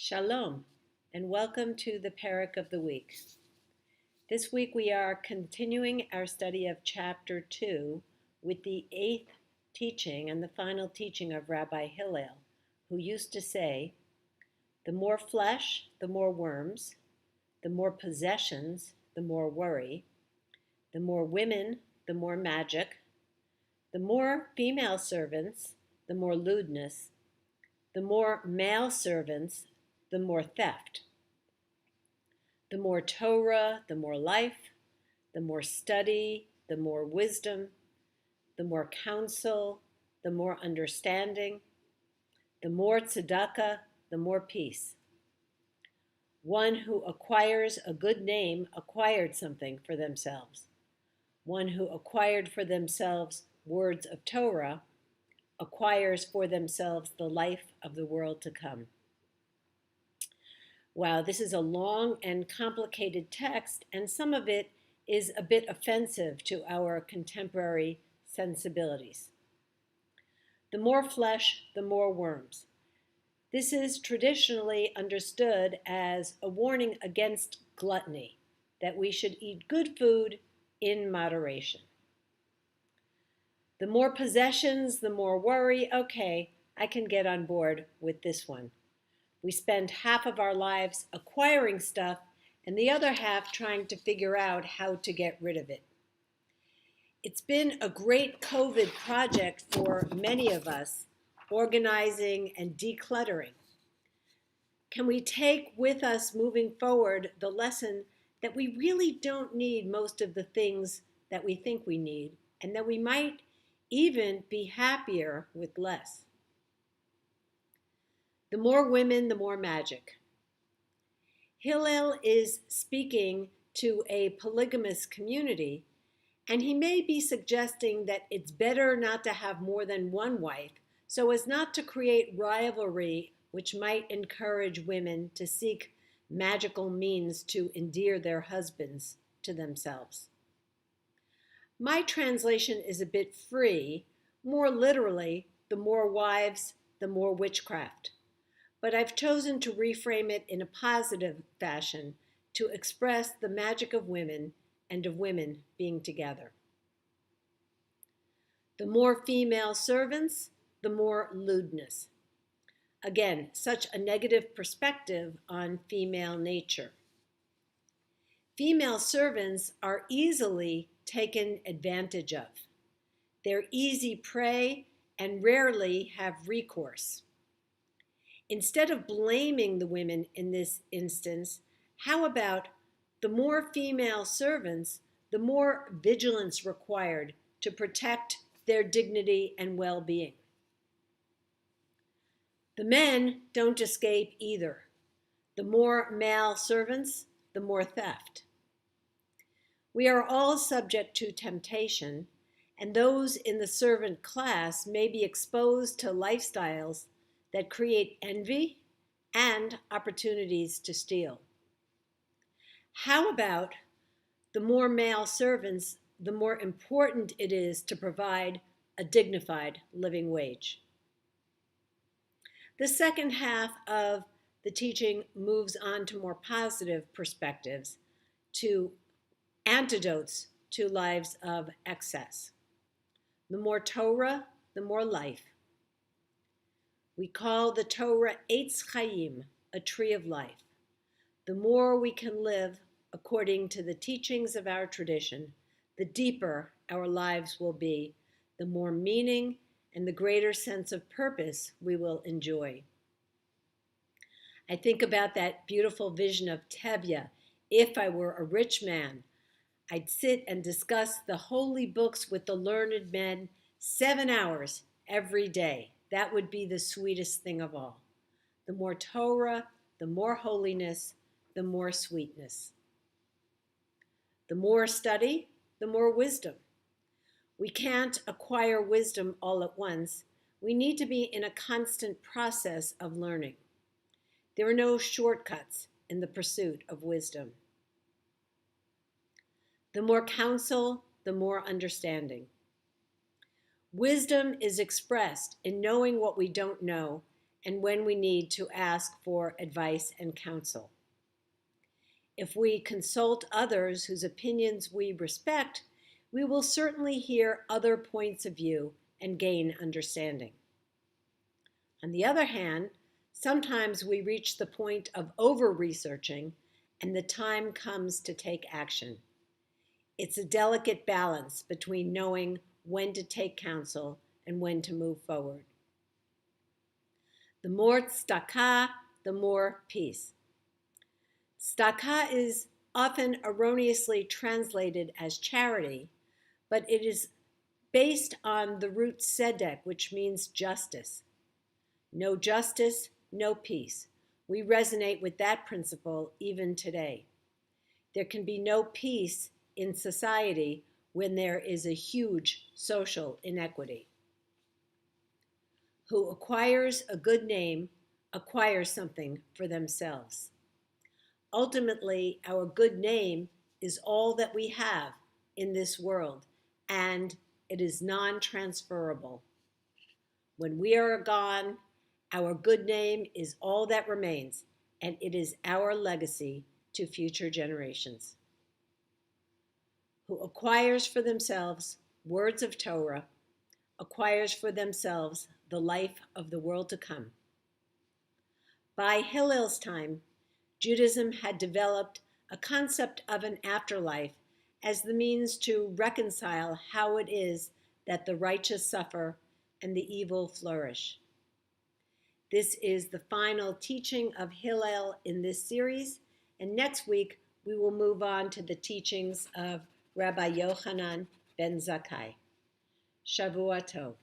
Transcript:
Shalom, and welcome to the Parak of the Week. This week we are continuing our study of Chapter 2 with the 8th teaching and the final teaching of Rabbi Hillel, who used to say, "The more flesh, the more worms, the more possessions, the more worry, the more women, the more magic, the more female servants, the more lewdness, the more male servants, the more theft. The more Torah, the more life, the more study, the more wisdom, the more counsel, the more understanding, the more tzedakah, the more peace. One who acquires a good name acquired something for themselves. One who acquired for themselves words of Torah acquires for themselves the life of the world to come." Wow, this is a long and complicated text, and some of it is a bit offensive to our contemporary sensibilities. The more flesh, the more worms. This is traditionally understood as a warning against gluttony, that we should eat good food in moderation. The more possessions, the more worry. Okay, I can get on board with this one. We spend half of our lives acquiring stuff and the other half trying to figure out how to get rid of it. It's been a great COVID project for many of us, organizing and decluttering. Can we take with us moving forward the lesson that we really don't need most of the things that we think we need, and that we might even be happier with less? The more women, the more magic. Hillel is speaking to a polygamous community, and he may be suggesting that it's better not to have more than one wife so as not to create rivalry, which might encourage women to seek magical means to endear their husbands to themselves. My translation is a bit free, more literally, the more wives, the more witchcraft. But I've chosen to reframe it in a positive fashion to express the magic of women and of women being together. The more female servants, the more lewdness. Again, such a negative perspective on female nature. Female servants are easily taken advantage of. They're easy prey and rarely have recourse. Instead of blaming the women in this instance, how about the more female servants, the more vigilance required to protect their dignity and well-being? The men don't escape either. The more male servants, the more theft. We are all subject to temptation, and those in the servant class may be exposed to lifestyles that create envy and opportunities to steal. How about the more male servants, the more important it is to provide a dignified living wage? The second half of the teaching moves on to more positive perspectives, to antidotes to lives of excess. The more Torah, the more life. We call the Torah Eitz Chaim, a tree of life. The more we can live according to the teachings of our tradition, the deeper our lives will be, the more meaning and the greater sense of purpose we will enjoy. I think about that beautiful vision of Tevye. If I were a rich man, I'd sit and discuss the holy books with the learned men 7 hours every day. That would be the sweetest thing of all. The more Torah, the more holiness, the more sweetness. The more study, the more wisdom. We can't acquire wisdom all at once. We need to be in a constant process of learning. There are no shortcuts in the pursuit of wisdom. The more counsel, the more understanding. Wisdom is expressed in knowing what we don't know and when we need to ask for advice and counsel. If we consult others whose opinions we respect, we will certainly hear other points of view and gain understanding. On the other hand, sometimes we reach the point of over-researching and the time comes to take action. It's a delicate balance between knowing when to take counsel and when to move forward. The more tzedakah, the more peace. Tzedakah is often erroneously translated as charity, but it is based on the root tzedek, which means justice. No justice, no peace. We resonate with that principle even today. There can be no peace in society when there is a huge social inequity. Who acquires a good name acquires something for themselves. Ultimately, our good name is all that we have in this world, and it is non-transferable. When we are gone, our good name is all that remains, and it is our legacy to future generations. Who acquires for themselves words of Torah, acquires for themselves the life of the world to come. By Hillel's time, Judaism had developed a concept of an afterlife as the means to reconcile how it is that the righteous suffer and the evil flourish. This is the final teaching of Hillel in this series, and next week we will move on to the teachings of Rabbi Yochanan ben Zakkai. Shavua Tov.